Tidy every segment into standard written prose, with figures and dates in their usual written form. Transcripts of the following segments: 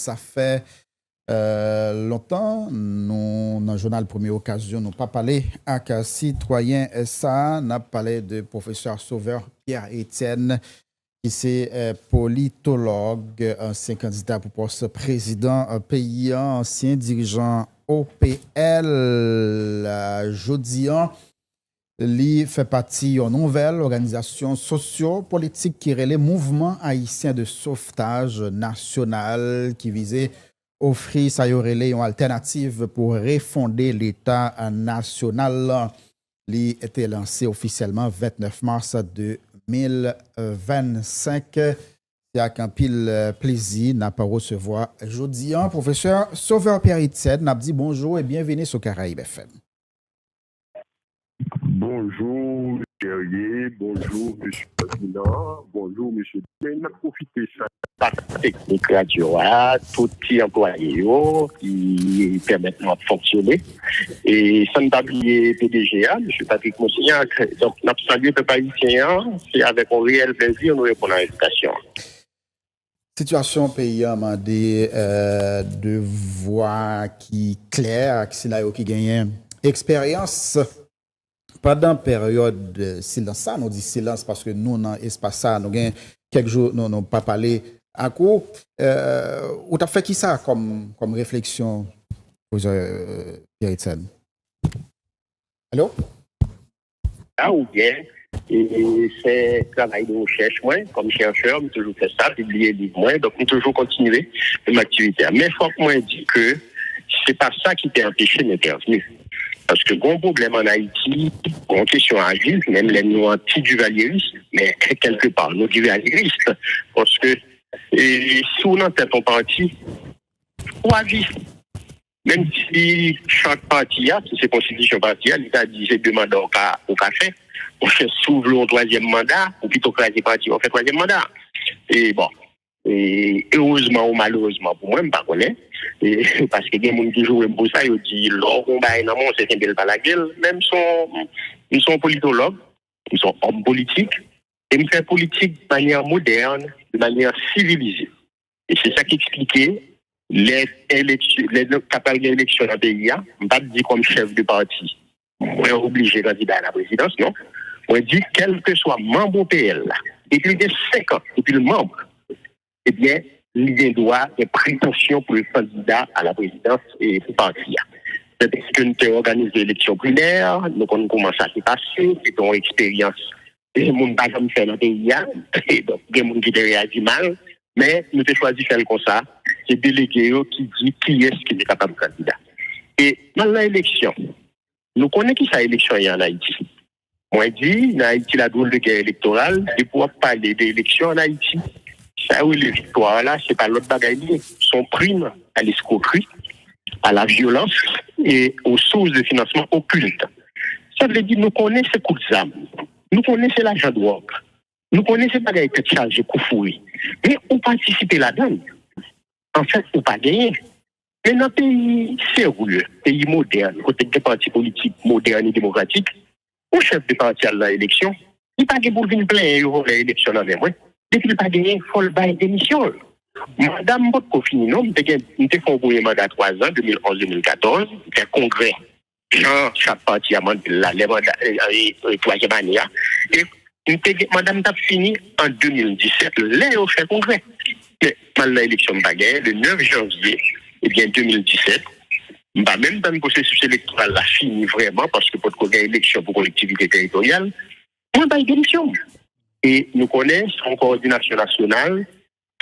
ça fait longtemps, nous, dans le journal Première Occasion, nous pas parlé avec un citoyen ça, nous parlé de professeur Sauveur Pierre-Étienne, qui est politologue, ancien candidat pour poste président pays, ancien dirigeant OPL, Jodian. Li fait partie d'une nouvelle organisation socio-politique qui est le Mouvement haïtien de sauvetage national qui visait offrir ça une alternative pour refonder l'État national. Li était lancé officiellement 29 mars 2025. C'est avec un pile plaisir n'a pas recevoir jeudi professeur Sauveur Pierre-Étienne n'a dit bonjour et bienvenue sur Caraïbes FM. Bonjour, Guerrier. Bonjour, M. Président. Bonjour, M. On a profité de ça. Technique radio, tout petit employé qui permettent de fonctionner. Et sans ne pas oublier PDGA, M. Patrick Moussignac. Donc, nous saluons le peuple haïtien. C'est avec un réel plaisir nous répondons à l'invitation. Situation pays a de voix qui claire, qui gagne expérience. Pendant la période de silence, ça, nous dit silence parce que nous, dans l'espace, ça, nous avons quelques jours, nous n'avons pas parlé à court. Ou tu as fait qui ça comme réflexion, Pierre-Étienne? Allô? Ah, ou bien, et c'est travail de recherche, moi, comme chercheur, je toujours fait ça, publier des livres, moi, donc je toujours continuer mon activité. Mais il faut que moi dise que c'est pas ça qui t'a empêché d'intervenir. Parce que bon problème en Haïti, en question à vivre, même les nous anti-duvalieristes, mais quelque part, nous duvalieristes, parce que si on entend ton parti, ou à vivre. Même si chaque parti si c'est constitution parti il a dit c'est 2 mandats au café, on fait souvent un 3e mandat, ou plutôt que les partis, on fait 3e mandat. Et bon, et heureusement ou malheureusement pour moi, je ne connais pas. Parce que les gens qui jouent pour ça, ils disent l'or, on va énormément, c'est un bel pas la gueule. Même ils sont politologues, ils sont hommes politiques, et ils font politique de manière moderne, de manière civilisée. Et c'est ça qui expliquait les campagnes d'élection dans le pays. Je ne pas dire comme chef de parti, on est obligé de candidat à la présidence, non. On dit quel que soit membre au PL, depuis des 5 ans, depuis le membre, eh bien, il y a droit de prétention pour le candidat à la présidence et pour parti. C'est parce que nous avons organisé l'élection primaire, nous avons commencé à se passer, c'est une expérience. Et les gens ne peuvent pas faire dans le pays, et donc, les gens qui réagissent mal, mais nous avons choisi de faire comme ça, c'est délégué qui dit qui est-ce qui est capable de candidat. Et dans l'élection, nous connaissons qui ça l'élection en Haïti. Moi, je dis, en Haïti, la drôle de guerre électorale, et pour parler d'élection en Haïti, ça oui, les victoires là, c'est pas l'autre bagaille, son prime à l'escroquerie, à la violence et aux sources de financement occultes. Ça veut dire nous connaissons ces coups d'âme, nous connaissons l'argent de work, nous connaissons pas les têtes chargées Koufouri, mais on participe là-dedans. En fait, on pas gagner. Mais dans un pays sérieux, pays moderne, côté des partis politiques modernes et démocratiques, au chef de parti à l'élection, il pas pour venir plein l'élection avec moi. Depuis qu'il n'a pas gagné, il faut le bail d'émission. Madame Botkofini, non, nous avons fait un premier mandat 3 ans, 2011-2014, un congrès. Chaque parti a mandé la 3e année. Et madame a fini en 2017, là, on fait congrès. Mais pendant l'élection de Bagay, le 9 janvier 2017, même dans le processus électoral, la fini vraiment, parce que pour qu'on ait élection pour collectivité territoriale, on bail d'émission. Et nous connaissons une coordination nationale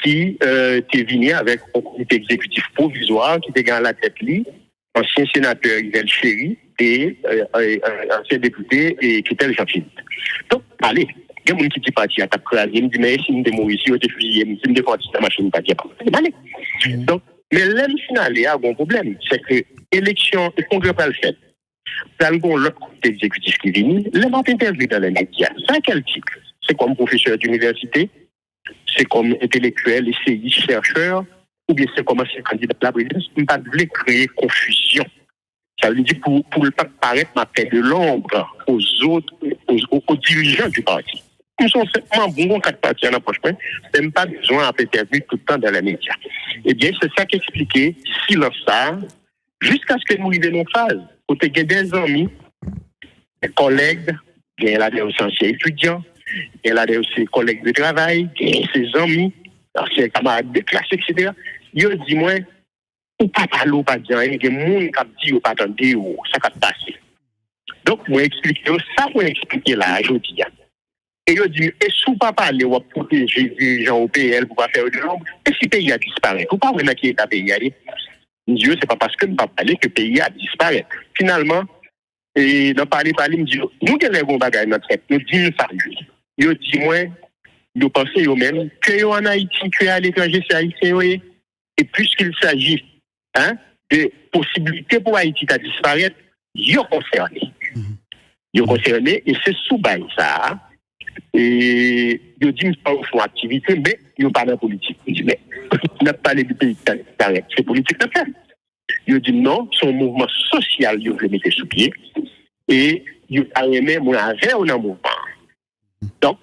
qui est venue avec un comité exécutif provisoire qui était dans la tête li, ancien sénateur Yvel Chéry et ancien député et qui était Jean-Philippe. Donc, allez, il y a des gens qui disent parti à ta crase, ils me disent, mais si nous sommes ici, on est fuyé, si nous sommes partis dans la machine, pas allez. Donc, mais l'âme finale, il y a un bon problème, c'est que l'élection, le congrès pas le fait. L'autre comité exécutif qui vient, l'homme a interviewé dans les médias. C'est quel titre? C'est comme professeur d'université, c'est comme intellectuel, essayiste, chercheur, ou bien c'est comme ancien candidat à la présidence. On ne pas créer confusion. Ça veut dire pour ne pas paraître ma paix de l'ombre aux autres, aux dirigeants du parti. Nous sommes simplement bon quatre parties en approche, même pas besoin à intervenir tout le temps dans les médias. Eh bien, c'est ça qui expliquait silence ça, jusqu'à ce que nous arrivions en phase. Côté il y a des amis, des collègues, il y a des anciens étudiants, il y a des collègues de travail, il y a ses amis, anciens camarades de classe, etc. Ils ont dit, moi, ou pas parler, ou pas dire rien, il y a des gens qui ont dit, ou pas attendre, ça va passer. Donc, moi, expliquer ça, moi, expliquer là, je dis. Et il dit, et si vous ne pas parler, ou protéger les gens au PL pour pas faire de l'ombre, et si le pays a disparu, vous ne pouvez pas vraiment qui est à pays. Dieu, c'est pas parce que nous ne pas parler que le pays a disparu. Finalement, et dans parler, me dit, nous qui avons des bagages dans notre tête, nous disons ça. Il dit, moi, nous pensons eux-mêmes que en Haïti, que à l'étranger, c'est haïtien, et puisqu'il s'agit de possibilités pour Haïti de disparaître, ils sont concernés. Ils sont concernés, et c'est sous bail ça. Et ils disent pas au fond activité, mais ils n'ont pas de politique. Ils disent, mais on n'a pas parlé du pays qui s'arrête, c'est politique de faire. Ils disent non, c'est un mouvement social, ils veulent mettre sous pied, et ils ont aimé mon affaire ou un mouvement. Donc,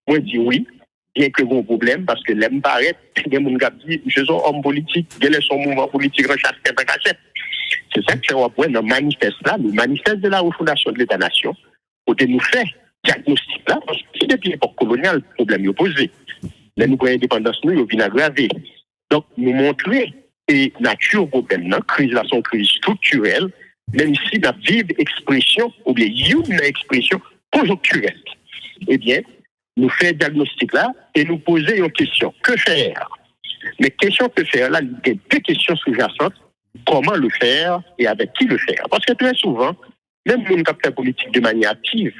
moi, je dis oui, bien que bon problème, parce que l'aime paraît, il y a des gens qui disent, je suis un homme politique, quel est son mouvement politique, recherche 4 C'est ça que c'est dans le manifeste là, le manifeste de la refondation de l'État-nation, où nous fait diagnostic là, parce que c'est depuis l'époque coloniale, le problème est posé. Là, nous avons l'indépendance, nous, il vient aggraver. Donc, nous montrer et nature problème, non, crise là, son crise structurelle, même si la vive expression, ou bien une expression conjoncturelle. Eh bien, nous faisons diagnostic là et nous poser une question. Que faire? Mais question que faire là, il y a deux questions sous-jacentes. Comment le faire et avec qui le faire? Parce que très souvent, même nous qui fait politique de manière active,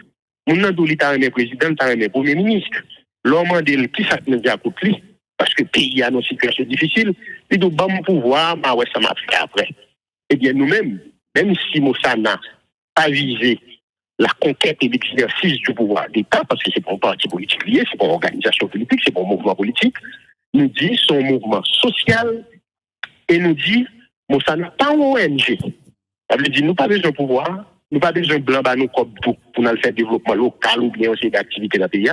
nous avons dit un président, un premier ministre. L'homme a dit qui ça nous dit à côté, parce que le pays a une situation difficile, il doit bon pouvoir, mais ouais, ça m'a fait après. Eh bien, nous-mêmes, même si Moussa n'a pas visé la conquête et l'exercice du pouvoir d'État, parce que c'est pour un parti politique lié, c'est pour une organisation politique, c'est pour un mouvement politique, nous dit son mouvement social et nous dit Moussa n'a pas un ONG. Ça veut dire nous pas besoin de pouvoir, nous pas besoin de blanc nous comme tout pour nous faire développement local ou bien aussi d'activité dans le pays.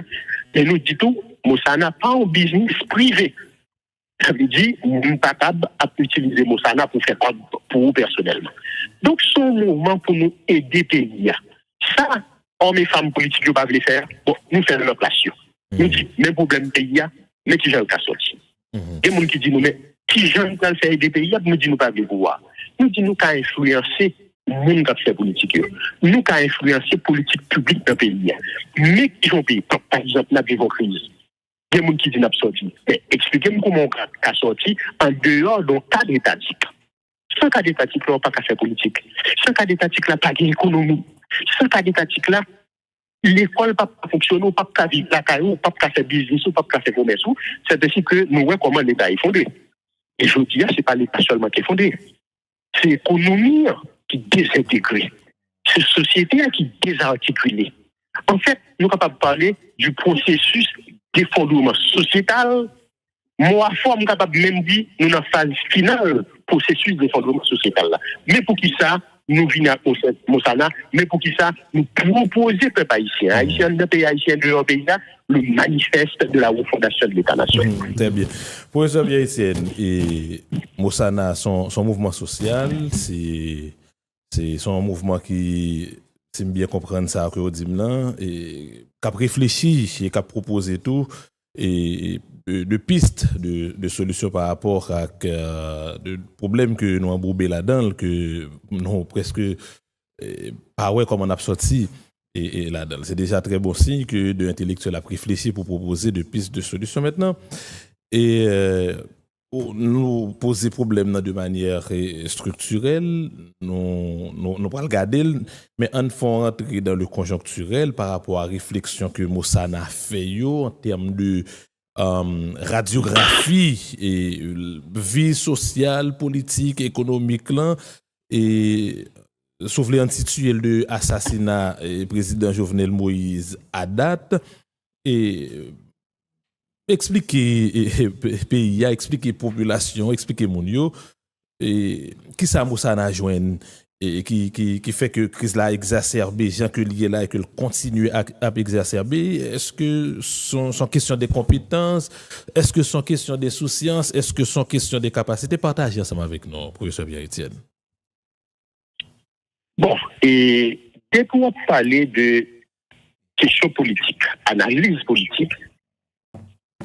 Et nous dit tout, Moussa n'a pas un business privé. Ça veut dire nous sommes pas capables d'utiliser Moussa pour faire quoi pour vous personnellement. Donc son mouvement pour nous aider pays. Ça, hommes et femmes politiques ne peuvent pas le faire. Bon, nous faisons notre place. Nous disons, mais problème pays, mais qui j'en ai sorti. Il y a des gens qui disent, mais qui j'en ai fait des pays, nous disons, nous pas le pouvoir. Nous disons, nous avons influencé le monde qui fait politique. Nous avons influencé la politique publique dans le pays. Mais qui ont payé, par exemple, nous avons une crise. Il y a des gens qui disent, nous avons sorti. Expliquez-moi comment on a sorti en dehors d'un cadre étatique. Sans cadre étatique, on n'a pas qu'à faire politique. Sans cadre étatique, on n'a pas d'économie. Sans cadre étatique là, l'école ne peut pas fonctionner, pas de vivre la caillou, pas de faire business, pas de faire commerce. C'est ainsi que nous voyons comment l'État est fondé. Et je dis, ce n'est pas l'État seulement qui est fondé. C'est l'économie qui est désintégrée. C'est la société qui est désarticulée. En fait, nous sommes capables de parler du processus d'effondrement sociétal. Moi, forme capable même dire, nous sommes en phase finale processus d'effondrement sociétal là. Mais pour qui ça? Nous venons à Moussana, mais pour qui ça, nous proposer peuple haïtien, haïtien de pays haïtien de leur pays, le manifeste de la refondation de l'État-nation. Très bien. Professeur Haïtienne, et Moussana, son mouvement social, c'est son mouvement qui, si bien comprendre ça, que vous dites là, et qui a réfléchi et qui a proposé tout, et de pistes de solutions par rapport à de problèmes que nous avons embourbés là-dedans, que nous presque pas ouais comme on a sorti et là-dedans. C'est déjà très bon signe que de l'intellectuel a réfléchi pour proposer de pistes de solutions maintenant. Et nous poser problème de manière structurelle, nous pas regarder, mais on faut rentrer dans le conjoncturel par rapport à la réflexion que Moussana a fait en termes de radiographie et vie sociale, politique, économique là, et sauf les intitulés de assassinat du président Jovenel Moïse à date, et expliquer pays, expliquer population, expliquer moun yo, et qui ça Moussana joine et qui fait que crise là exacerbée, gens que lié là et que continue à exacerber. Est-ce que sont question des compétences, est-ce que sont question des souciances, est-ce que sont question des capacités? Partagez ensemble avec nous, professeur Pierre-Étienne. Bon, et dès qu'on parler de questions politiques, analyse politique,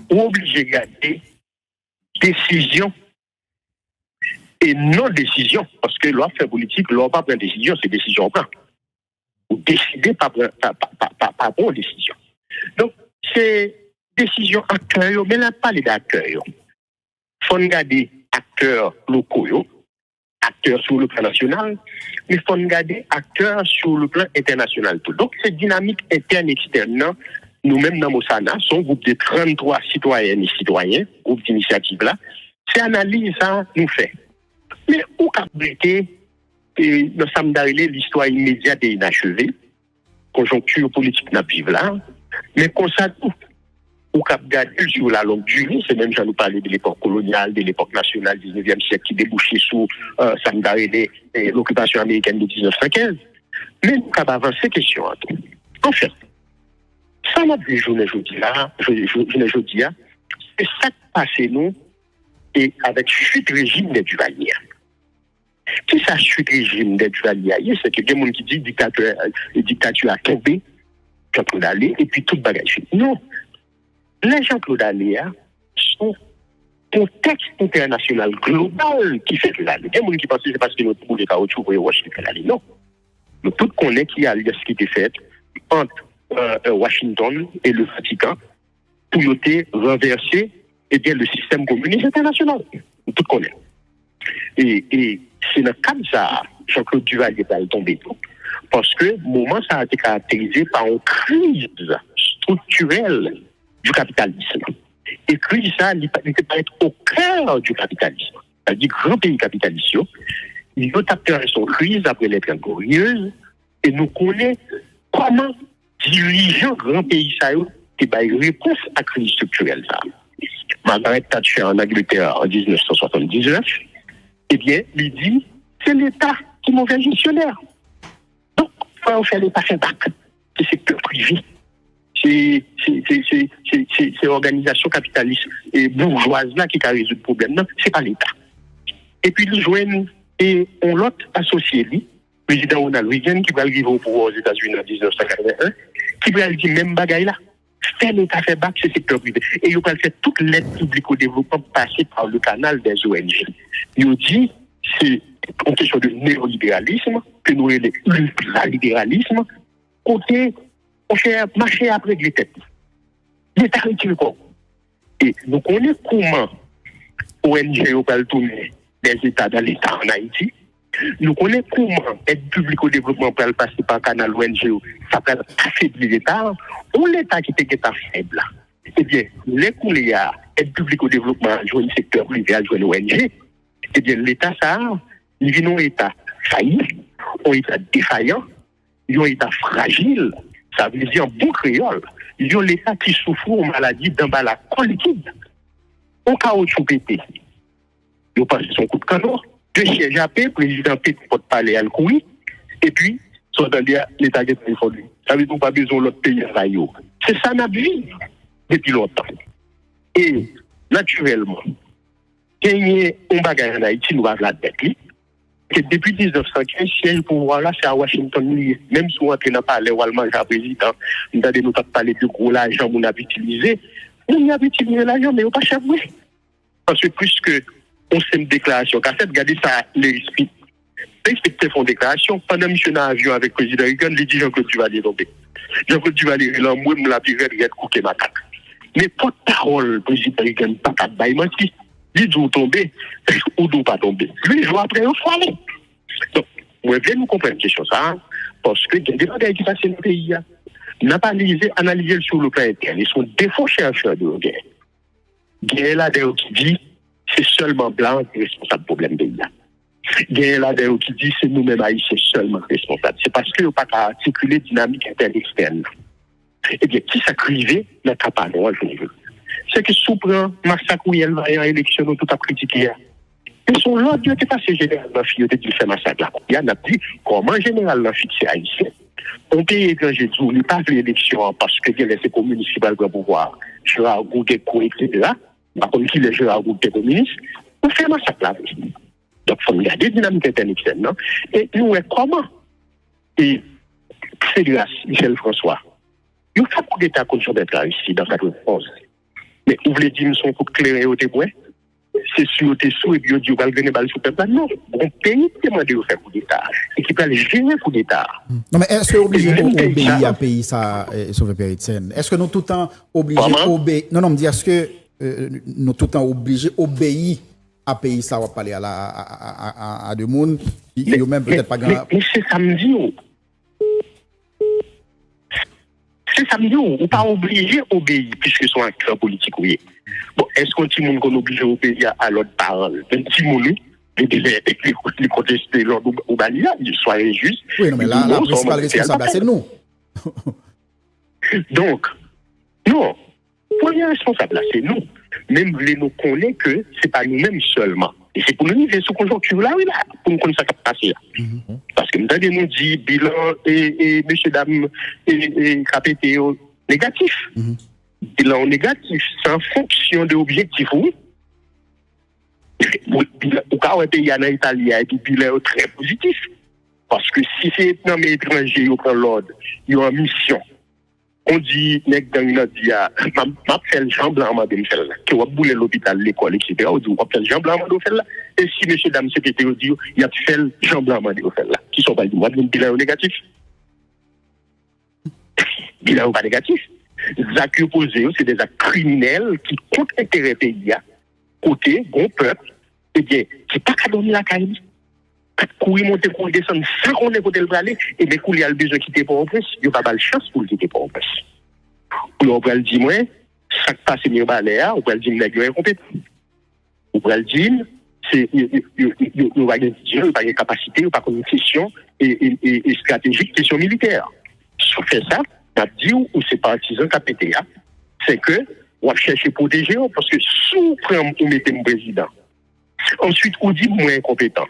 on est obligé de garder décision et non-décision, parce que l'on fait politique, l'on pas prendre décision, c'est décision prend. Ou décider pas prendre décision. Donc, c'est décision acteurs, mais là, pas les acteurs. Il faut regarder acteurs locaux, acteurs sur le plan national, mais il faut regarder acteurs sur le plan international. Donc, cette dynamique interne-externe, nous-mêmes dans Mossana, son groupe de 33 citoyennes et citoyens, groupe d'initiative là, c'est analyse ça nous fait. Mais où qu'a été, nous sommes dans l'histoire immédiate et inachevée, conjoncture politique n'a pas là, mais qu'on s'est tout. Où qu'a gardé sur la longue durée, c'est même, j'en nous parlais de l'époque coloniale, de l'époque nationale du 19e siècle qui débouchait sous l'occupation américaine de 1915. Mais nous avons avancé question. En fait, ça n'a plus journée jeudi là, c'est ça qui passe nous et avec chute régime des Duvaliers. Qui ça chute régime des Duvaliers? C'est que des gens qui disent dictature a tombé, Jean-Claude Allais, et puis toute bagage. Non. Les Jean-Claude Allais sont contexte international global qui fait que l'Allais. Il y a des gens qui pensent que c'est parce que notre bout de caoutchouc pour Washington l'Allais. Non. Nous tous connaissons qu'il y a alliance qui était faite entre Washington et le Vatican pour noter renverser le système communiste international. Nous tous connaissons. Et c'est dans le cadre de ça, Jean-Claude Duvalier va tomber tout. Parce que le moment, ça a été caractérisé par une crise structurelle du capitalisme. Et crise, ça, il ne peut pas être au cœur du capitalisme. C'est-à-dire, grand pays capitaliste, ils ont tapé son crise après les Trente Glorieuses, et nous connaissons comment diriger un grand pays, ça, qui va réponse à la crise structurelle, ça. Margaret Thatcher en Angleterre en 1979, eh bien, il dit, c'est l'État qui est mauvais gestionnaire. Donc, il faut faire l'État faire bac. C'est le secteur privé. C'est l'organisation capitaliste et bourgeoise là qui a résolu le problème. Non, c'est pas l'État. Et puis, ils joignent et on l'autre associé, lui, président Ronald Reagan, qui va arriver au pouvoir aux États-Unis en 1981, qui va dire même bagaille là. Faire l'État fait bac, c'est le secteur privé. Et ils ont fait toute l'aide publique au développement passer par le canal des ONG. Ils ont dit, c'est une question de néolibéralisme, que nous avons l'ultralibéralisme, côté, on fait marcher après les têtes. L'État retire quoi? Et nous connaissons comment ONG ont tourner des États dans l'État en Haïti. Nous connaissons comment aide publique au développement peut passer par canal ONG, ça peut affaiblir l'État. Ou l'État qui était faible, eh bien, les coulées à aide publique au développement, jouer le secteur privé, jouer l'ONG, eh bien, l'État, ça, il vit un État failli, un État défaillant, un État fragile, ça veut dire en bon créole, il y a l'État qui souffre de maladie d'emballage collective. Au caoutchouc pété, il passe son coup de canon, deux sièges à paix, président Pété pour parler à le courir, et puis, l'État qui est défendu. Ça veut dire qu'on n'a pas besoin de l'autre pays à rayon. C'est ça notre vie depuis longtemps. Et naturellement, gagner un bagage en Haïti, nous avons la dette. Que depuis 1915, siège pouvoir là, c'est à Washington. Même si on a parlé au Allemand, le président, nous avons parlé de gros l'argent qu'on a utilisé. On a utilisé l'argent, mais on n'a pas chaboué. Parce que plus que on sait une déclaration, qu'à fait, regardez ça, les explique. Les inspecteurs font déclaration. Pendant mission en avion avec le président Reagan, il dit Jean-Claude Duvalier tomber. Jean-Claude Duvalier, il a moi, la pirate, il a coupé ma carte. Mais porte-parole, le président Reagan, pas quatre bails, menti. Il dit tomber, ou d'où pas tomber. Lui, je vois après, il faut aller. Donc, moi, bien nous comprendre question ça, parce que il y a des bagages qui passent dans le pays. On n'a pas analysé sur le plan interne. Ils sont des faux chercheurs de guerre. Guerre là, d'ailleurs, qui dit, c'est seulement blanc qui est responsable du problème pays. Guerre là, d'ailleurs, qui dit, c'est nous-mêmes haïtiens seulement responsables. C'est parce qu'il n'y a pas qu'à articuler dynamique interne externe. Eh bien, qui s'acrivait, n'a qu'à pas, non, je veux. C'est que sous prend massacre où il va y avoir élection, tout a critiqué. Et son l'ordre qui était passé généralement, il était dit faire massacre là. Il y a dit comment généralement fixé haïtien. Un pays étranger dit, il n'y a pas l'élection parce que il y a les communistes qui veulent le pouvoir. Gérard Gougueco, etc. Par contre, qui les Gérard Gougueco communistes, on fait massacre là. Donc, il faut regarder la dynamique interne externe. Non? Et nous, comment? Et c'est grâce, Michel François. Il y a un coup d'État contre Jean-Bertrand ici, dans 91. Mais vous voulez dire, nous sommes pour clairer au témoin? C'est sûr, t'es sous et puis on dit, on va le gagner le peuple. Non, bon pays qui demande de faire coup d'État et qui peut aller gérer coup d'État. Non, mais est-ce que obligé d'obéir à pays ça, Sauvé Péritien? Est-ce que nous tout le temps obligés d'obéir? Non, me dit, est-ce que nous tout le temps obligés d'obéir à pays ça, on va parler à deux mondes, qui même peut-être pas grand. Mais c'est samedi. C'est samedi, on n'est pas obligé d'obéir puisque sont acteurs politiques, oui. Bon, est-ce qu'on dit qu'on est obligé d'obéir à l'autre parole? Un petit monde, les contester l'ordre au Balia, soyez juste. Oui, non, mais là, la principale responsable, c'est nous. Donc, non. Premier responsable, là, c'est nous. Même nous connaissons que ce n'est pas nous-mêmes seulement. Et c'est pour nous vivre sous conjoncture là, oui, là, pour nous connaître ça qui passe là. Parce que nous nous dit bilan et messieurs, dames, et KPT négatif. Bilan négatif, c'est en fonction de l'objectif, oui. Au cas où un pays en Italie a été bilan très positif. Parce que si c'est un étranger qui prend l'ordre, il y a une mission. On dit, nèg dans une dit, m'a fait le jambe blanc de me faire là. Que on boule l'hôpital, l'école, etc. On dit, on fait le jambe blanc de faire là. Et si monsieur, dame, secrétaire dit, il a fait le jambe blanc de faire là. Qui sont pas dit, moi, un bilan négatif. Bilan pas négatif. Les actes opposés, c'est des actes criminels qui comptent intérêt pays, côté, bon peuple, et bien, qui pas qu'à donner la caille. Courir, monter, courir, descendre, sans qu'on ait côté le aller, et bien, il y a le besoin de quitter Port-au-Prince, il n'y a pas de chance pour le quitter Port-au-Prince. On peut le dire, moi, ça passe mieux balai, on peut le dire, il est incompétent. On peut le dire, il n'y a pas de capacité, il n'y a pas de question et stratégique, question militaire. Si on fait ça, on a dit, ou c'est partisan KPTA, c'est que, on va chercher à protéger, parce que si on prend, on met mon président, ensuite, on dit, moins incompétent.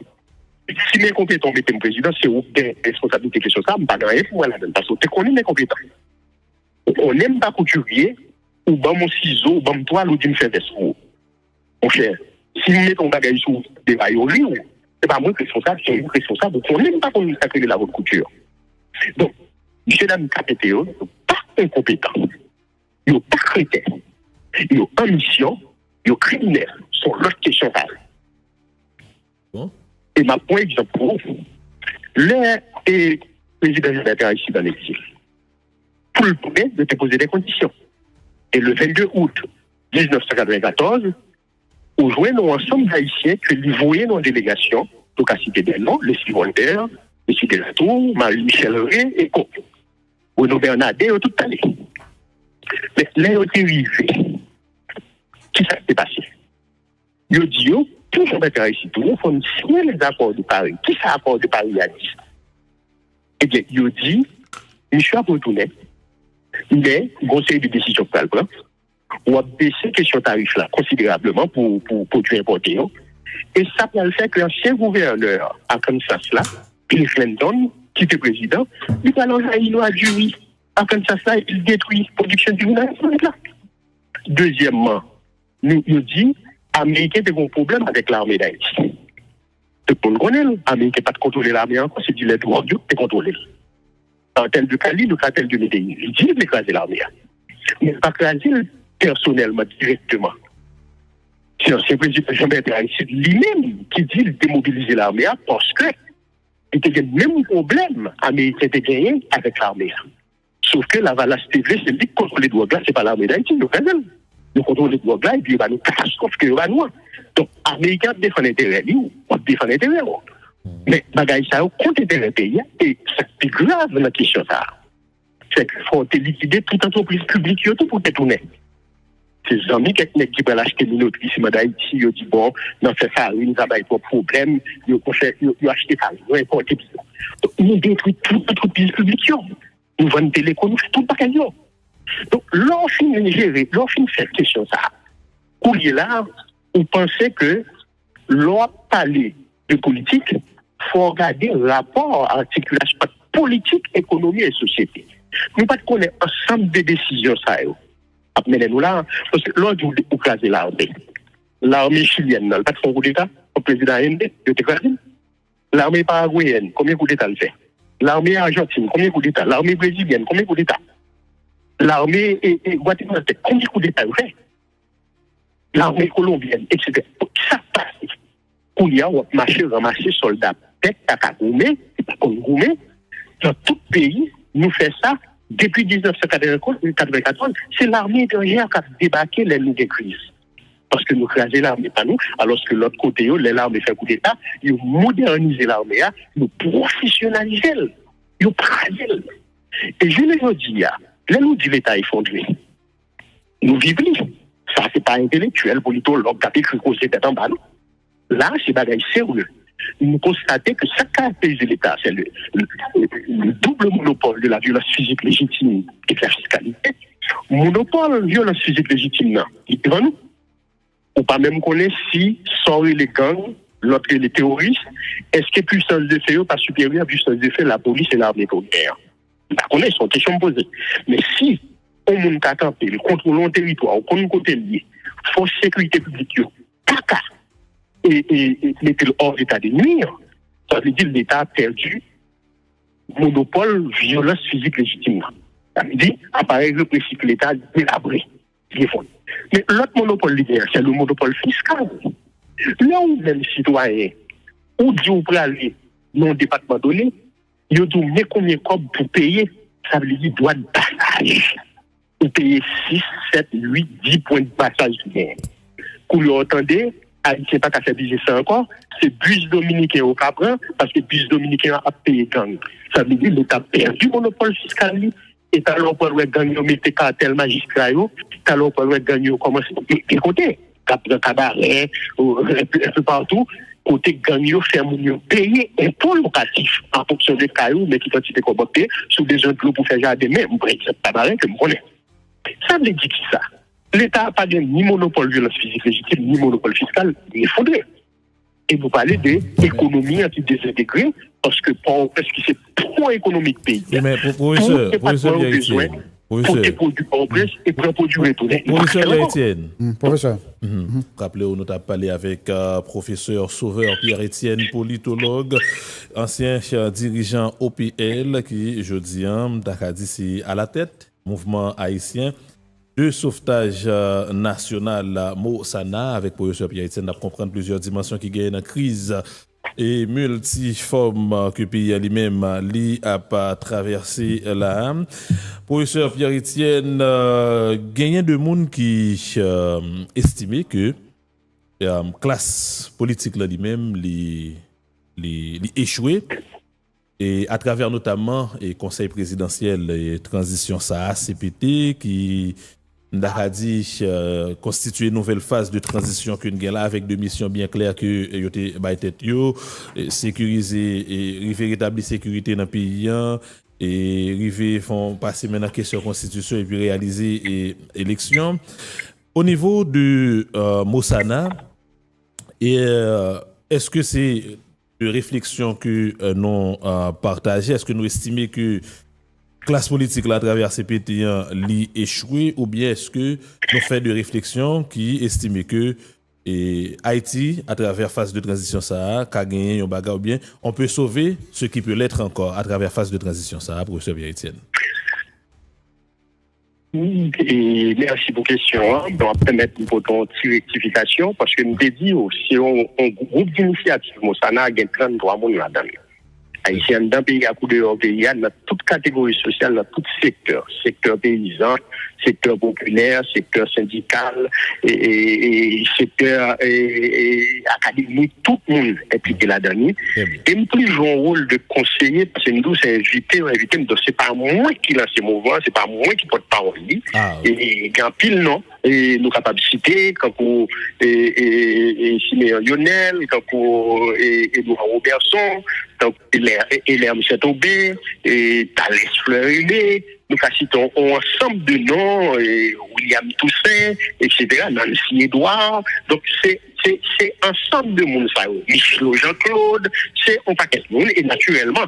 Si mes compétents mettaient mon président, c'est où des responsabilités question ça, je ne pas rien pour moi là-dedans. Parce que on est mes compétents. On n'aime pas couturier, ou ban mon ciseau, ou ban mon toile, ou d'une faire des sous. Mon cher, si nous mettons bagage sous des baillots, c'est pas moi responsable, c'est vous responsable. On n'aime pas qu'on nous sacre la haute couture. Donc, monsieur dame KPTO, pas incompétent. Il n'y a pas critère. Il y a ambition, il y a criminel. Sont l'autre question là. Bon. Et ma point exemple pour vous, le président Jean-Bertrand ici dans l'exil, pour le premier, de te poser des conditions. Et le 22 août 1994, on jouait nos ensemble d'Haïtiens que nous voyons dans la délégation, donc à citer des noms, les Voltaire, M. Delatour, Marie-Michel Ré et Co. Renaud Bernardet, tout allé. Mais là, ils ont été arrivés. Qui s'est passé? Ils ont dit, tout Jean-Bertrand ici, tout le monde faut signer les accords de Paris. Qui ça accord de Paris a dit? Eh bien, ils ont dit, monsieur a retourné, mais conseil de décision pour le plan, on a baissé question tarif là considérablement pour produits importés. Et ça peut le faire que l'ancien gouverneur à Kansas là, Bill Clinton, qui était président, il va l'envahir à Dewey à Kansas là, il détruit la production du là. Deuxièmement, nous dit, Américains ont un problème avec l'armée d'Haïti. Tout le monde connaît, les Américains pas de contrôler l'armée encore, c'est du lait de Dieu qui contrôler. En tel de Cali, le cartel de Médéine, il dit d'écraser l'armée. Mais pas écraser personnellement, directement. C'est l'ancien président Jean-Bertrand Aristide lui-même qui dit de démobiliser l'armée parce que il y a le même problème américain de gagner avec l'armée. Sauf que la Valace TV, c'est lui qui contrôle les drogues là, c'est pas l'armée d'Haïti, le Canada. Nous contrôlons les drogues là et puis il va nous catastrophe que va nous. Donc, Américains défendent l'intérêt, nous, on défend l'intérêt. Mais, bagaille ça, contre l'intérêt pays, et c'est plus grave dans la question ça. C'est qu'il faut liquider toute entreprise publique tout pour détourner. Ces amis qui veulent acheter une autre ici, d'Haïti, ils disent bon, non, c'est ça, ils n'ont pas de problème, ils ont acheté ça, ils ont importé ça. Donc, nous détruisons toute entreprise publique. Nous vendons des télécoms, nous faisons tout le bagaille. Donc, lorsqu'on gérer, lorsqu'on fait question ça, où il est là, on pensait que l'on parler de politique, il faut regarder le rapport à l'articulation politique, économie et société. Nous pas connaître ensemble des décisions ça amenez nous là parce que l'autre vous craser l'armée chilienne n'a pas de coup d'état au président Allende de écraser l'armée paraguayenne combien de coup d'état le fait l'armée argentine combien de coup d'état l'armée brésilienne combien de coup d'état l'armée guatémaltaise combien de coup d'état le fait l'armée colombienne etc. Ça passe pour y avoir marché ramasser soldats tête à gourmet c'est pas comme gourmet dans tout pays nous fait ça depuis 1994, c'est l'armée étrangère qui a débarqué les nous des crises. Parce que nous crasons l'armée, pas nous, alors que l'autre côté, les l'armée fait coup d'État, ils modernisent l'armée, ils professionnalisent, ils prennent. Et je le dis, là, nous dit l'État effondré. Nous vivons. Ça, c'est pas intellectuel, politologue, qui a écrit que c'était en bas. Là, c'est bagaille sérieux. Nous constatons que ça caractérise l'État, c'est le double monopole de la violence physique légitime et de la fiscalité. Monopole violence physique légitime, il est devant nous. Ou pas même connaître si sont les gangs, l'autre les terroristes, est-ce que puissance de fait ou pas supérieure à puissance de fait la police et l'armée première? On est sur question posée. Mais si on monde qui a campé, le contrôle du territoire, on côté lié, force sécurité publique, caca. Et mettre hors d'état de nuire, ça veut dire que l'État a perdu monopole violence physique légitime. Ça veut dire appareil répressif l'État délabré. Mais l'autre monopole, c'est le monopole fiscal. Là où même citoyen, ou dit ou peut aller dans un département donné, il y a combien de pour payer, ça veut dire droit de passage. Vous payez 6, 7, 8, 10 points de passage. Vous l'entendez, c'est pas qu'à faire business encore, c'est bus dominicain au Capran, parce que bus dominicain a payé gang. Ça veut dire que l'État a perdu le monopole fiscal, et t'as l'emploi de gang, mettez cartel magistrat, t'as l'emploi de gang, comment c'est, écoutez, cabaret, un peu partout, côté gang, faire mon payer un taux locatif, en fonction des cailloux, mais qui quantité comportée, sous des gens pour faire jardin, même, par exemple, cabaret, que je connais. Ça veut dire qui ça? L'État n'a pas ni monopole violence physique légitime, ni monopole fiscal, il est fondé. Et vous parlez d'économie anti-désintégrée, parce que c'est trop économique pays. Mais professeur Pierre-Etienne, pour des produits en presse et pour un produit retourné. Professeur Pierre-Etienne. Professeur. Rappelez-vous, nous avons parlé avec professeur Sauveur Pierre-Etienne, politologue, ancien dirigeant OPL, qui, je dis, c'est à la tête, mouvement haïtien de sauvetage national Mosana, avec professeur Pierre-Etienne, on comprendre plusieurs dimensions qui gagnent une crise et multiforme que le pays lui-même a traversé là. Professeur Pierre-Etienne, gagne de monde qui estimait que classe politique là lui-même échoué, et à travers notamment le conseil présidentiel et transition CPT qui n'a dit constituer une nouvelle phase de transition qu'une guerre là avec deux missions bien claires que yote bay tête yo, sécuriser et rétablir sécurité dans le pays et river font passer maintenant question constitution et puis réaliser élection au niveau de Mosana. Et est-ce que c'est de réflexion que nous partagez? Est-ce que nous estimons que classe politique là, à travers ces pays li échoué, ou bien est-ce que nous faisons de réflexion qui estime que Haïti, à travers phase de transition ça a gagné un bagage, ou bien on peut sauver ce qui peut l'être encore à travers phase de transition ça, professeur Pierre-Etienne? Et merci pour la question. On va permettre une petite rectification parce que nous dit si on groupe d'initiative, Mosana a 33 personnes là-dedans. Haïtien dans le pays à coup de pays, dans toute catégorie sociale, dans tout secteur paysan, secteur populaire, secteur syndical, et secteur académique, tout le monde est impliqué là-dedans. Et nous plus jouons un rôle de conseiller, parce que nous, c'est invité, donc c'est pas moi qui lance ce mouvement, c'est pas moi qui porte parole. Et quand pile, non, et nous capables de citer, quand pour Siméon Lionel, quand pour Edouard Robertson, quand Hélène Saint-Aubé, et Thalès Fleury, nous citons ensemble de noms, William Toussaint, etc., Nancy Edouard. Donc, c'est c'est ensemble de monde ça. Michel Jean-Claude, c'est un paquet de monde. Et naturellement,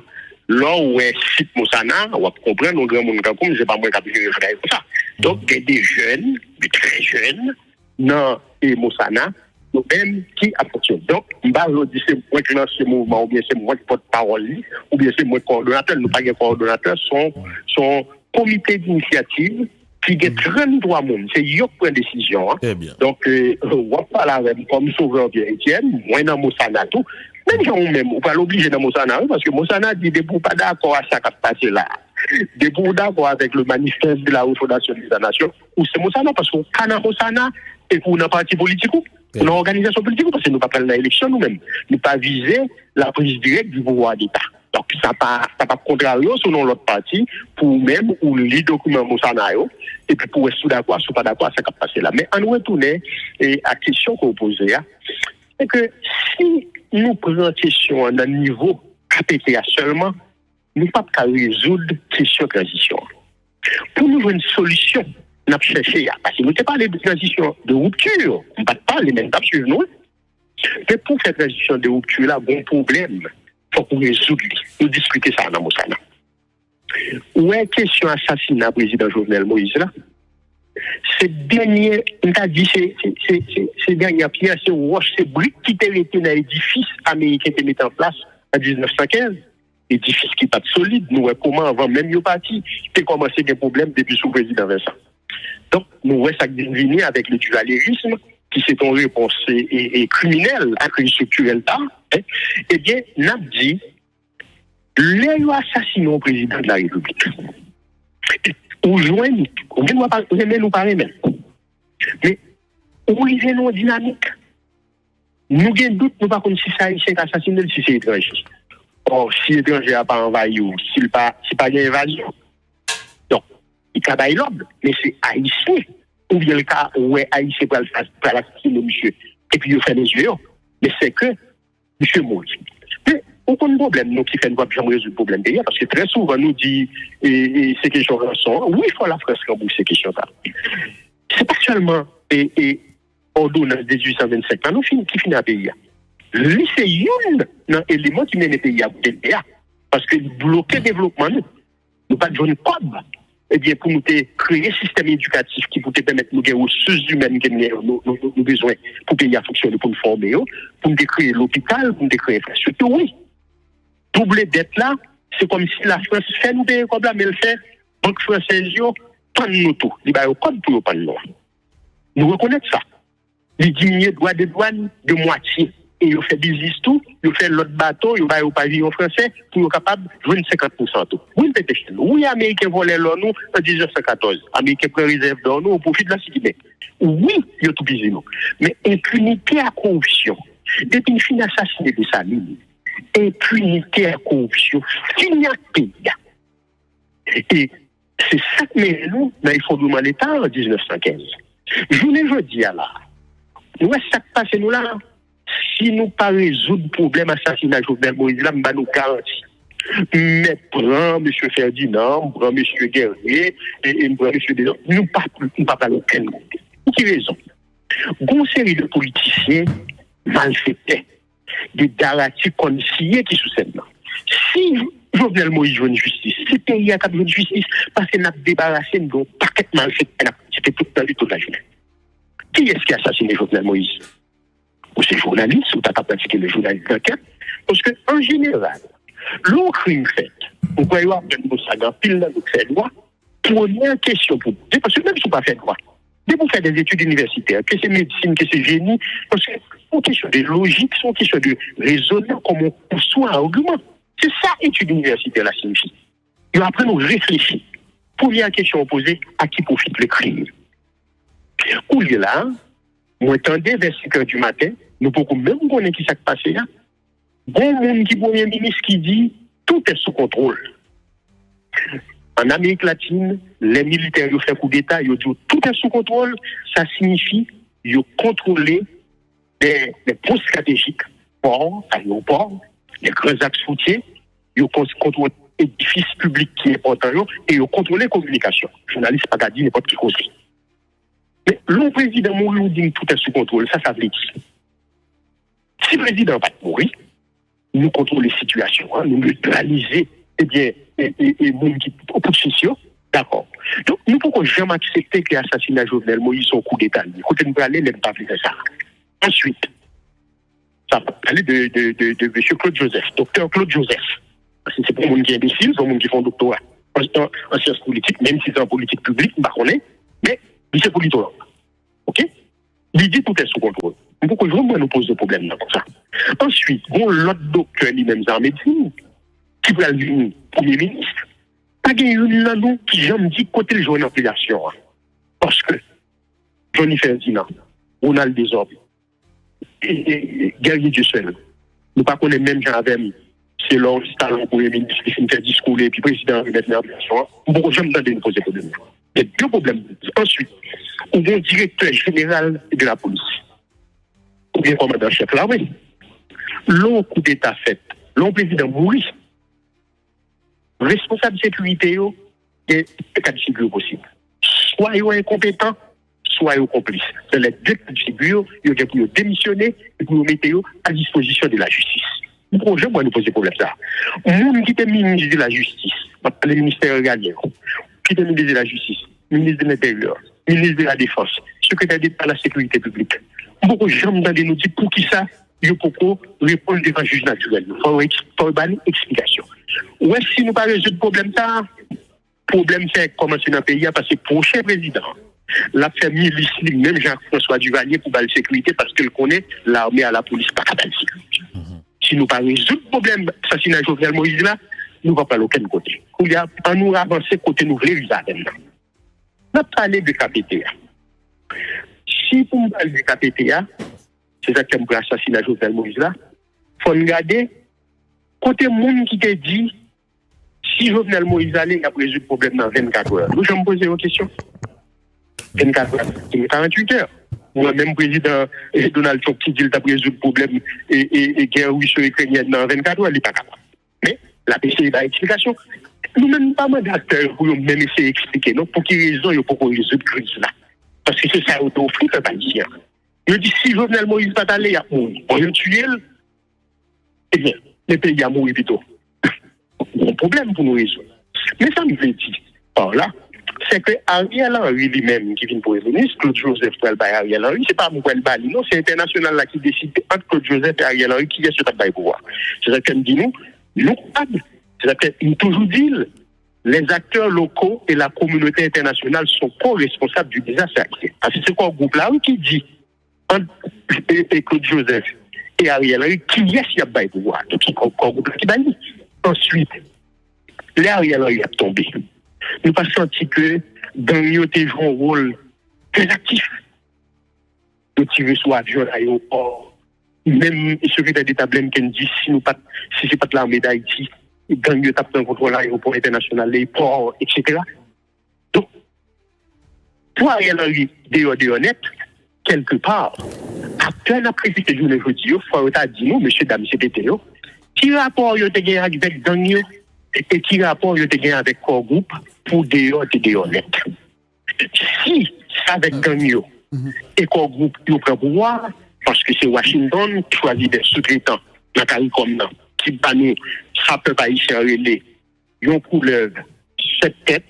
là où est site Moussana, on va comprendre, nos grands monde comme c'est pas moi qui ai fait ça. Donc, il y a des jeunes, des très jeunes, dans et Moussana, nous-mêmes qui apportent. Donc, je dis c'est moi qui lance ce mouvement, ou bien c'est moi qui porte-parole, ou bien c'est moi qui coordonnateur. Nous pas de coordonnateur, sont comité d'initiative qui a 33 monde. C'est eux qui prennent décision. Hein. Donc, on va parler avec comme sauveur Pierre-Étienne, moi dans Moussana tout. Même si on même, on pas l'obliger dans Moussana, parce que Moussana dit des pas d'accord à ça qui a passé là. Des d'accord avec le manifeste de la refondation des nations, ou c'est Moussana, parce qu'on a Moussana, et pour un parti politique, pour une organisation politique, parce que nous ne pas l'élection nous-mêmes. Nous pas viser la prise directe du pouvoir d'État. Donc, ça pas contrario selon l'autre parti, pour même, ou les documents Moussana, et puis pour être d'accord, soit pas d'accord, ça qui a passé là. Mais en retournant, et à la question qu'on posait, c'est que si nous prenons question à un niveau KPTA seulement, nous ne pouvons pas résoudre la question de transition. Pour nous avoir une solution, nous avons cherché, parce que nous ne pas de transition de rupture, on ne peut pas les mêmes suivre nous. Mais pour faire transition de rupture, là, bon problème, il faut qu'on résoudre. Nous discuter ça dans Moussana. Où est la question assassinat président Jovenel Moïse là? C'est dernier, on t'a dit, c'est dernière pierre, c'est roche, c'est brique qui était été dans l'édifice américain qui mis en place en 1915. Édifice qui n'est pas solide, nous, comment avant même le parti, il a commencé des problèmes depuis sous président Vincent. Donc, nous, ça vient avec le dualisme, qui c'est une réponse et criminelle à la crise structurelle. Eh bien, nous avons dit, les assassinés au président de la République. Ou joignent, ou bien nous parler même. Mais, où ils sont dynamique. Nous avons doute, nous ne savons pas si ça est assassiné, si c'est étranger. Or, si l'étranger n'a pas envahi ou s'il pas une invasion. Donc, il y a l'ordre, mais c'est haïtien. Ou bien le cas où haïtien pour l'assassiner, monsieur, et puis il fait des yeux. Mais c'est que, monsieur Moïse. Mais, aucun problème, nous qui faisons pas bien résoudre le problème d'ailleurs, parce que très souvent, nous dit, et ces questions sont, oui, il faut la France rembourser ces questions-là. C'est pas seulement, ordonnance 1825, mais nous qui finit à payer. Lui, c'est un élément qui mène les pays à l'État. Parce que bloquer le développement, nous pas de zone code. Eh bien, pour nous créer un système éducatif qui peut permettre de nous avoir les ressources humaines que nous avons besoin pour payer à fonctionner, pour nous former, pour nous créer l'hôpital, pour nous créer l'infrastructure, oui. Doubler dette là, c'est comme si la France fait nous payer comme là, mais elle fait, banque française, prendre nous tout. Il y a un code pour nous prendre nous. Nous reconnaissons ça. Il diminue le droit de douane de moitié. Et il fait business tout, il fait l'autre bateau, il va au pavillon français pour être capable de jouer 50% tout. Oui, peut-être. Oui, les Américains volaient l'or nous en 1914. Les Américains prennent réserve d'or nous au profit de la cité. Oui, ils ont tout pisé nous. Mais impunité à corruption. Depuis une fin assassinée de sa ligne, impunité à corruption, finit à pays. Et c'est ça que met nous dans les fondements de l'État en 1915. Je ne dis à là. Nous, ça qui passe nous là. Si nous ne pas résoudre le problème assassinat Jovenel Moïse, là, nous garantis. Mais prends M. Ferdinand, prends M. Guerrier, et prends M. Deson, nous ne pas parler aucun monde. Pour quelle raison? Une série de politiciens malfaités, des daratis conciliés qui sous cette main. Si Jovenel Moïse veut une justice, si le pays a besoin de justice, parce qu'il n'a débarrassé de paquet malfaités, c'était tout le temps toute la journée. Qui est-ce qui a assassiné Jovenel Moïse? Ou c'est journaliste, ou tu n'as pas pratiqué le journalisme d'enquête. Parce qu'en général, le crime fait, on peut y avoir un pile dans notre droit, première question pour poser, parce que même si on ne pas fait droit, dès que vous faites des études universitaires, que c'est médecine, que c'est génie, parce que c'est une question de logique, c'est une question de raisonnement, comment on construit un argument. C'est ça, études universitaires, la signifie. Et après, nous réfléchir. Première question posée, à qui profite le crime? Où il est là, moi, attendez vers 5 heures du matin, nous pouvons même connaître qui s'est passé là. Bon monde qui premier ministre qui dit tout est sous contrôle. En Amérique latine, les militaires ont fait coup d'État, ils ont dit tout est sous contrôle. Ça signifie qu'ils ont contrôlé les postes stratégiques, ports, aéroports, les grands axes routiers, ils ont contrôlé les édifices publics qui sont importants et ils ont contrôlé les communications. Journaliste pas qu'à dire n'importe qui cause. Mais le président Mourou dit tout est sous contrôle, ça veut dire. Si le président va mourir, nous contrôler les situations, hein, nous neutraliser, eh bien, et monde qui opposition, d'accord. Donc, nous ne pouvons jamais accepter que l'assassinat de Jovenel Moïse soit un coup d'État. Écoutez, nous allons aller, pas faire ça. Ensuite, ça va parler de M. Claude Joseph, docteur Claude Joseph. Parce que c'est pas un monde qui est imbécile, c'est un monde qui font doctorat en sciences politiques, même si c'est en politique publique, mais c'est politologue. OK? Il dit tout est sous contrôle. Pourquoi vraiment nous pose des problèmes comme ça? Ensuite, l'autre docteur lui-même en médecine, qui va le premier ministre, pas une là nous qui j'aime dit côté le journal population. Parce que Johnny Ferdinand, Ronald Desorbe, et Guerrier du Seul, nous pas connaissons même gens avec c'est leur talent premier ministre qui fait discours et puis président de mettre en place. Pourquoi j'aime entendre nous poser problème? Il y a deux problèmes. Ensuite, on a un directeur général de la police. Ou bien commandant-chef là, oui. L'on coup d'État fait, l'on président mourit. Responsable de sécurité, il y a quatre figures possibles. Soit ils sont incompétents, soit ils sont complices. C'est les deux cas de figure, ils ont pour démissionner et pour mettre à disposition de la justice. Pourquoi je nous poser problème ça? Moun qui était ministre de la justice, le ministère régalien, qui était ministre de la justice, ministre de l'Intérieur, ministre de la Défense, secrétaire d'État à la sécurité publique. Pourquoi j'aime dans nous dire pour qui ça, il faut répondre devant le juge naturel. Il faut une explication. Ouais, si nous ne pas résoudre le problème, ça, le problème c'est commencer dans le pays parce que le prochain président, la famille Lisling, même Jean-François Duvalier pour la sécurité parce qu'il connaît l'armée à la police pas capable de sécurité. Si nous ne pas résoudre le problème assassinat Jovenel Moïse là, nous ne va pas à aucun côté. Il y a en nous avancer côté nous voulons Jérusalem. On a parlé de KPTA. Si pour nous parler de KPTA, c'est ça qui a assassiné Jovenel Moïse là, il faut regarder côté monde qui te dit si Jovenel Moïse allait a résoudre le problème dans 24 heures. Nous, je me poser une question. 24 heures, c'est 48 heures. Moi-même, président Donald Trump qui dit qu'il a résoudre le problème et guerre russo-ukrainienne dans 24 heures, il n'est pas capable. Mais la PCI a explication. Nous-mêmes, pas mal d'acteurs pour même essayer d'expliquer, non, pour quelle raison il faut qu'on résoudre cette crise-là. Parce que c'est ça qui offert, le peuple haïtien. Je dis, si Jovenel Moïse va aller, il y a mouru. On va tuer, eh bien, le pays a mouru plutôt. Un problème pour nous résoudre. Mais ça me veut dire, par là, c'est que Ariel Henry lui-même, qui vient pour le ministre, Claude Joseph pour le Ariel Henry, c'est pas moi qui le non, c'est international là qui décide entre Claude Joseph et Ariel Henry qui est sur le pouvoir. C'est ça qu'elle me dit, nous coupables. C'est ça qu'elle toujours dit, les acteurs locaux et la communauté internationale sont co-responsables du désastre. Parce que c'est quoi le groupe là qui dit, entre Claude Joseph et Ariel Henry, qui est sur le pouvoir? Donc, c'est quoi le groupe là qui banni? Ensuite, les Ariel Henry a tombé. Nous pas senti que Gagnon joue un rôle très actif de tirer sur l'avion à l'aéroport. Même le secrétaire d'État Blinken dit si c'est pas de l'armée d'Haïti, Gagnon tape dans le contrôle de l'aéroport international, les ports, etc. Donc, pour Ariel Henry, de honnête, quelque part, après la présidente de aujourd'hui, il faut dire nous, monsieur, dame, CPT, qui rapport il y a avec Gagnon et qui rapport il y a avec corps groupe pour des honnêtes. Si c'est avec Gagnon et corps groupe qui prend pouvoir, parce que c'est Washington qui choisit des sous-traitants dans le CARICOM, qui banne ça peut pas y relais, une couleur, cette tête,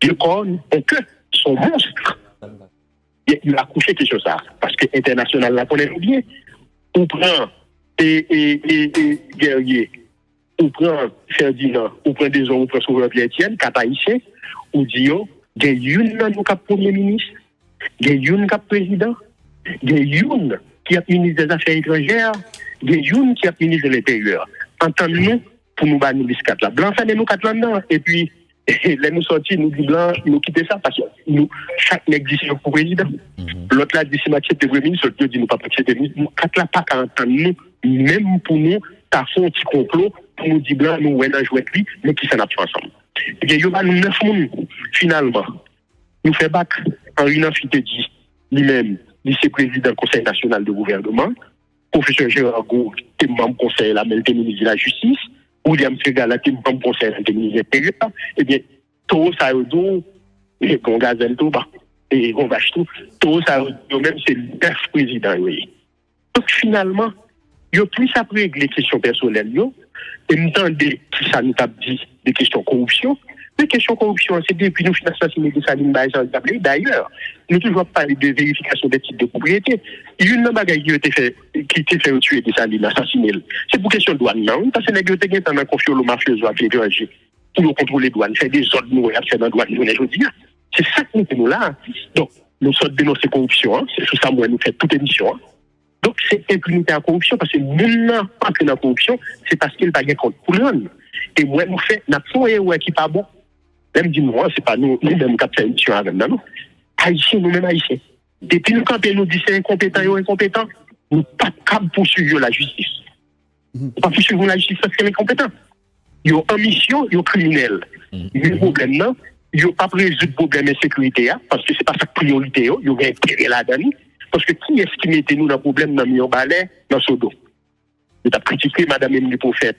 deux cornes, et que son monstre, il a couché quelque chose ça, parce que l'international la connaît bien. On prend Guerrier, on prend Ferdinand, on prend des hommes, on prend Sauveur Pierre-Etienne, Kataïsien, on dit, il y a une dans cap premier ministre, il y a une cap président, il y a une qui est ministre des Affaires étrangères, il y a une qui est ministre de l'Intérieur. Entendez-nous pour nous bannir les quatre là. Blanc, ça nous quatre là-dedans. Et puis, là, nous sortis, nous dit blanc, nous quitter ça parce que nous, chaque nègre dit c'est pour président. L'autre là dit c'est Mathieu de premier ministre, l'autre dit nous pas Mathieu de ministre. Nous quatre là pas qu'à entendre nous, même pour nous, t'as fait un petit complot pour nous dire blanc, nous, ouais, dans jouer lui, mais qui s'en a fait ensemble. Et bien, il y a nous 9 personnes, finalement. Nous fait bac, Henri Nanfité dit lui-même, vice-président du Conseil national de gouvernement, professeur Gérard Gould, qui est membre du Conseil, la ministre de la Justice, William Segala, qui est membre du Conseil de l'Intérieur, eh bien, tout ça, et qu'on gazel tout, et qu'on vache tout, tout ça, même c'est le 9 président, oui. Donc finalement, yo plus après régler les questions personnelles, et m'entendez qui ça nous a dit des questions corruption. Les questions corruption, c'est depuis nous finançons assassiner des salines d'ailleurs. Nous toujours parlé de vérification des titres de propriété. Il y a une bagaille qui a été fait tuer des salines, assassiner. C'est pour question de douane, non? Parce que les gens qui ont confié aux mafieux à l'étranger pour nous contrôler les douanes, faire des ordres nous faire dans la douane, c'est ça que nous sommes là. Donc, nous sommes dénoncés corruption, hein? C'est sous ça que nous faisons toute émission. Hein? Donc, c'est impunité à la corruption, parce que nous n'avons pas que la corruption, c'est parce qu'il n'y a pas de compte pour l'homme. Et moi, nous faisons, nous avons qui pas bon. Même dit moi, c'est pas nous-mêmes qui faisons émission avec nous. Haïtiens, nous-mêmes Haïtiens. Depuis nous, quand nous disons c'est incompétent, nous ne sommes pas capables de poursuivre la justice. Nous ne pas poursuivre la justice parce qu'elle est incompétente. Ils ont en mission, ils sont criminels. Le problème, non, ils n'ont pas résoudre le problème de sécurité, parce que ce n'est pas sa priorité, ils ont intérêt là-dedans. Parce que qui est-ce qui mettait nous dans le problème dans le balai, dans ce dos? Vous avez critiqué Mme Emily Prophète,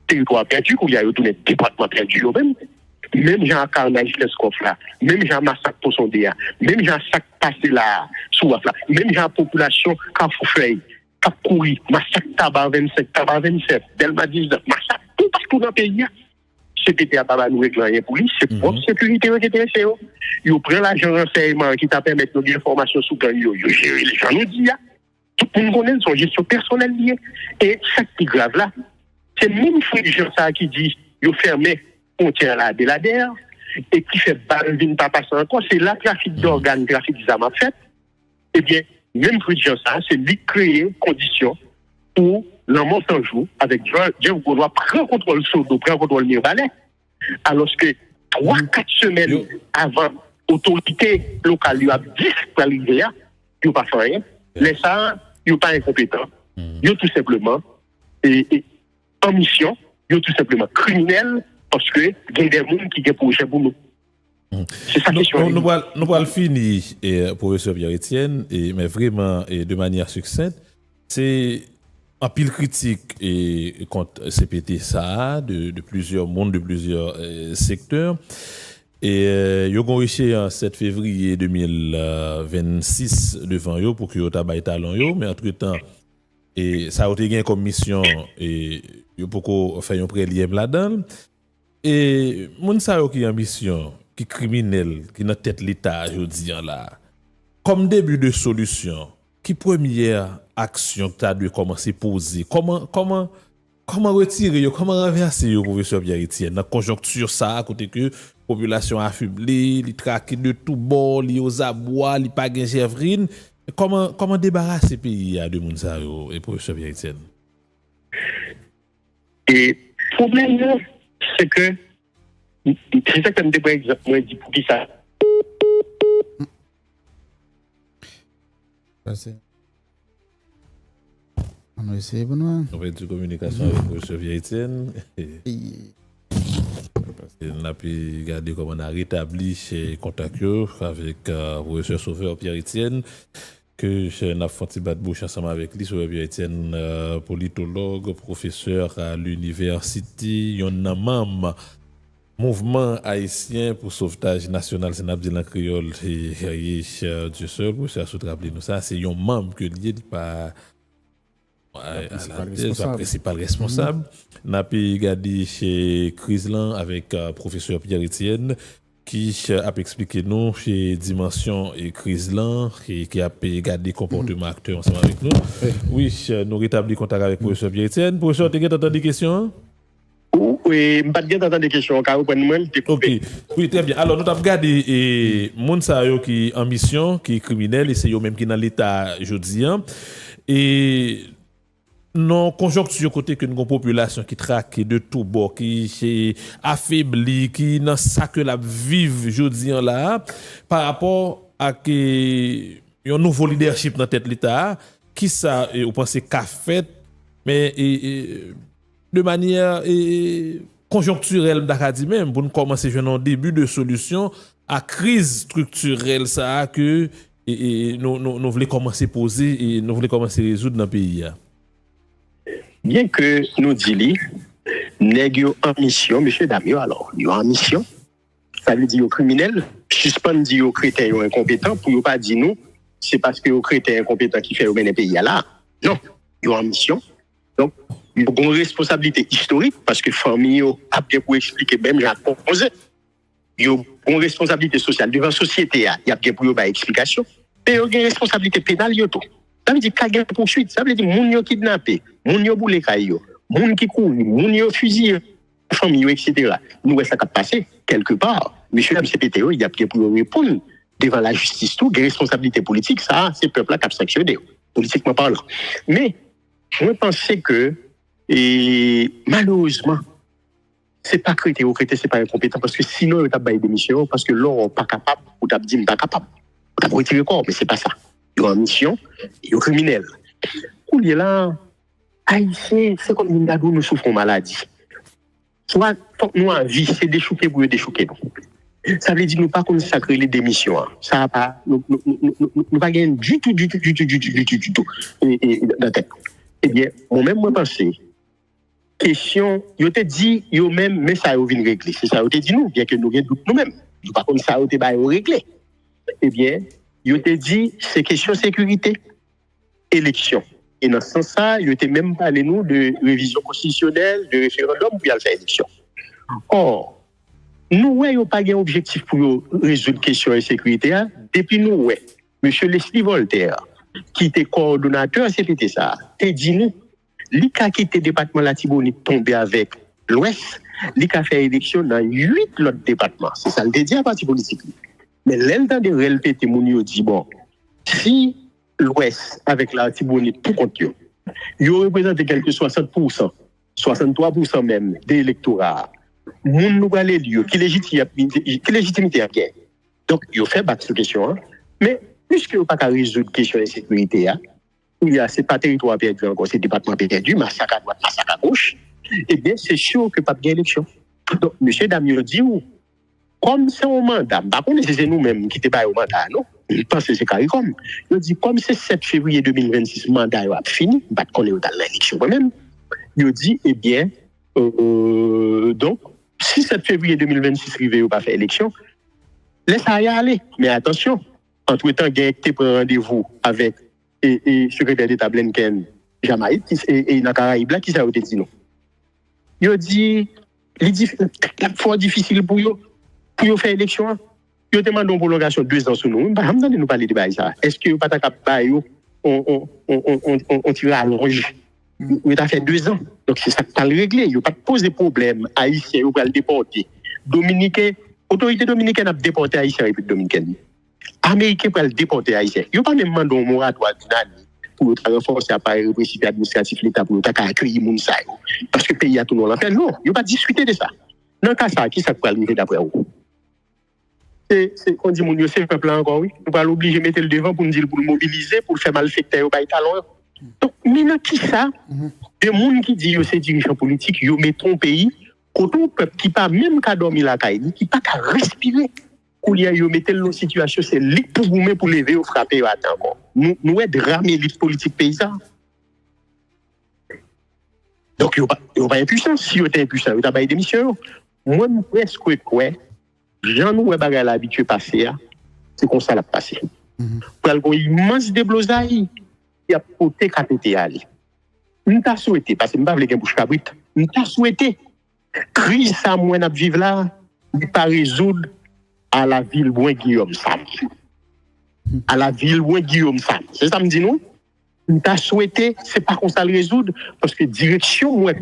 territoire perdu, où il y a eu tout le département perdu, même Jean Carnage Lescoff là, même Jean Massacre pour son DA, même Jean Sac passé là, sous là, même Jean Population, Cafoufeuille, Cap Couri, Massacre Tabac 25, Tabac 27, Delma 19, Massacre tout partout dans le pays. CPT a pas nous régler pour lui, c'est propre sécurité qui est intéressé. Ils prennent l'agent renseignement qui t'a permis de nous donner information sur gang, ils gèrent les gens nous disent. Tout le monde connaît son gestion personnelle liée. Et ça qui est grave là, c'est même Frégent ça qui dit, ils fermé frontière là de la DER, et qui fait balle vine pas passer encore, c'est là trafic d'organes, trafic d'armes à fait. Eh bien, même Frégent ça, c'est lui créer conditions pour l'en en jour avec Dieu doit prendre contrôle sur le prendre contrôle du balai. Alors que 3-4 semaines avant, l'autorité locale lui a dit pour l'arrivée, il n'a pas fait rien. Les ça, il n'est pas incompétent. Il est tout simplement en mission, il est tout simplement criminel parce que il y a des gens qui ont des projets pour nous. C'est ça qui est nous allons finir, professeur Pierre-Etienne, mais vraiment de manière succincte. C'est un pile critique contre CPT ça de plusieurs mondes, de plusieurs secteurs. Et ils ont réussi en 7 février 2026 devant eux pour que vous tabaye talon, mais entre-temps, et ça a été gagné comme mission et ils ont fait un préliève là-dedans. Et moun sa yo qui en mission, qui criminel, qui dans tête l'état jodi là. Comme début de solution, qui première action que tu as dû commencer à poser? Comment retirer, comment renverser, professeur Pierre-Etienne, dans la conjoncture, ça, à côté que la population affublée, les traqués de tout bord, les aux abois, les pas de chèvrine? Comment débarrasser le pays de Mounsayo et professeur Pierre-Etienne? Et le problème, c'est que, c'est ça que je me dis, par exemple, moi, je dis pour qui ça? On va essayer pour nous. On va être en communication avec M. Pierre-Etienne. Parce qu'on a pu regarder comment on a rétabli ces contacts avec le professeur Sauveur Pierre-Etienne, que je n'ai fait un petit bat de bouche ensemble avec lui, Sauveur Pierre-Etienne, politologue, professeur à l'université, yon membre mouvement haïtien pour sauvetage national, c'est Nabdil en créole, et Dieu seul, pour ça, se rappeler nous ça, c'est un membre que lié par principal responsable. N'a pu regarder chez Crislan avec professeur Pierre-Etienne qui a expliqué nous chez Dimension et Crislan qui a regardé comportement acteur ensemble avec nous. Oui, nous rétablis contact avec professeur Pierre-Etienne. Professeur, tu as entendu des questions? Oui, je n'ai pas bien entendu des questions car vous OK. Oui, très bien. Alors nous avons regardé moun sa yo qui en mission, qui est criminel et c'est eux même qui dans l'état jodi et non conjoncture côté que une population qui traque de tout bord qui est affaiblie qui dans ça que la vive jodi là par rapport à que un nouveau leadership dans tête l'état qui ça vous pensez qu'a fait mais de manière conjoncturelle d'Acadie même pour nous commencer un début de solution à crise structurelle ça que nous voulons commencer à poser et nous voulons commencer à résoudre dans le pays. Bien que nous disons, nèg yo en mission, monsieur Damio, alors, yo en mission, ça veut dire aux criminels, suspendre aux crétins incompétents, pour ne pas dire nous, c'est parce que aux crétins incompétents qui fait mener le pays là. Non, ils ont en mission. Donc, ils ont une responsabilité historique parce que famille a bien pour expliquer même j'ai proposé. Ils ont une responsabilité sociale devant la société, il y a bien pour eux explication. Mais ils ont une responsabilité pénale, tout. Ça veut dire qu'il y a une poursuite, ça veut dire que les gens kidnappés, les gens boulé caillou, les gens qui courent, les gens fusillés, famille, etc. Nous, ça a passé quelque part. Monsieur MCPTO, il y a bien pour répondre devant la justice, tout, des responsabilités politiques, ça, c'est le peuple qui a sanctionné, politiquement parlant. Mais, je pense que, malheureusement, c'est pas crété, c'est pas incompétent, parce que sinon, il y a des démissions, parce que l'on n'est pas capable, ou t'as dit, pas capable. On a retiré corps, mais c'est pas ça. Il y a une mission, il y a un criminel. Où il est là, haïtien, c'est comme une nous souffrons maladie. Soit, nous, en vie, c'est déchouquer pour déchouquer nous. Ça veut dire nous pas consacrer les démissions. Ça n'a pas, nous pas gagner du tout. Dans la tête. Eh bien, moi-même, moi, pensais, question, yo te dit, yo même, mais ça, yo vient régler. C'est ça, yo te dit nous, bien que nous viens nous-mêmes. Nous pas comme ça, yo te ba régler. Eh bien, yo te dit, c'est question sécurité, élection. Et dans ce sens-là, yo te même parlé nous de révision constitutionnelle, de référendum, pour y aller faire élection. Or, nous, ouais, n'avons pas un objectif pour résoudre la question de sécurité. Depuis nous, ouais, M. Leslie Voltaire, qui était coordonnateur CPT, ça, te dit nous, lui qui a quitté le département de la Tibonite, tombé avec l'Ouest, lui qui a fait élection dans 8 autres départements. C'est ça, le dit à parti politique. Mais l'entend de réalité, mon dit, bon, si l'Ouest, avec la Tibonite, tout compte, il représente quelque 60%, 63% même de l'électorat. Moun nou balé lieu qui légitimité a bien. Donc il fait battre cette question hein. Mais puisque pas qu'à résoudre question de sécurité il y a c'est pas territoire perdu encore c'est département perdu massacre à droite massacre à gauche et bien c'est sûr que pas bien élection. Donc monsieur Damien dit comme c'est un mandat par contre c'est nous-mêmes qui t'ai pas au mandat non je pense que c'est CARICOM il dit comme c'est 7 février 2026 mandat a fini pas qu'on est dans l'élection quand même il dit eh bien donc si 7 février 2026 arrive ou pas faire élection, laisse ça y aller. Mais attention, entre-temps, il y a été pris rendez-vous avec le secrétaire d'État Blinken, Jamaïque, et dans Caraïbes, qui ça a été dit non. Il dit, c'est fort difficile pour eux faire élection. Ils demandent une prolongation de 2 ans sur nous. Nous parler de ça. Est-ce que vous pas capable on tire à l'orange? Il a fait 2 ans. Donc, c'est ça qui a réglé. Il n'y a pas de poser problème. Haïtien, il va le déporter. Dominicain, autorité dominicaine a déporté Haïtien République dominicaine. Américain va le déporter Haïtien. Il n'y a pas même demandé un moratoire d'une année pour renforcer l'appareil répressif et administratif de l'État pour accueillir les gens. Parce que le pays a tout le monde. Non, il n'y a pas discuté de ça. Dans le cas ça, qui ça peut arriver d'après vous? C'est qu'on dit, mon Dieu, c'est le peuple encore, oui. On va l'obliger à mettre le devant pour nous dire, pour le mobiliser, pour le faire malfecter au bail talon. Donc, maintenant, qui ça? Des gens qui disent que c'est dirigeants politiques, ils mettent ton pays, contre un peuple qui n'a même qu'à dormir la caille, qui n'a pas qu'à respirer. Quand ils mettent dans situation, c'est l'élite pour vous pour lever ou frapper encore. Nous sommes ramer l'élite politique paysanne. Donc, ils n'ont pas impuissance. Si ils étaient impuissants, ils n'ont pas des missions. Moi, je presque quoi, j'en ai pas l'habitude de passer, c'est comme ça l'a passé. Pour avoir une immense déblosaille, il y a côté KPT aller. Nous t'a souhaité, parce que nous ne pouvons pas bouche cabrite, nous t'a souhaité, crise ça, moi, nous vivons là, ne pas résoudre à la ville loin Guillaume Sam. À la ville loin Guillaume Sam. C'est ça, me dit nous? Nous t'a souhaité, c'est pas qu'on ça le résoudre, parce que direction, moi,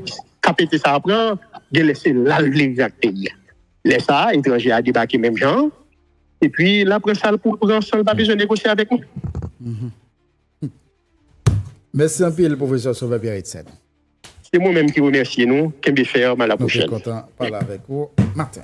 KPT ça apprend, de laisser l'alléger le pays. Laisse ça, étranger à débarquer même gens, et puis là, après ça, pour ensemble, pas besoin de négocier avec nous. Merci un peu, le professeur Sauveur Pierre-Etienne. C'est moi-même qui remercie nous. Qu'est-ce que faire à la prochaine? Nous sommes contents de parler avec vous. Martin.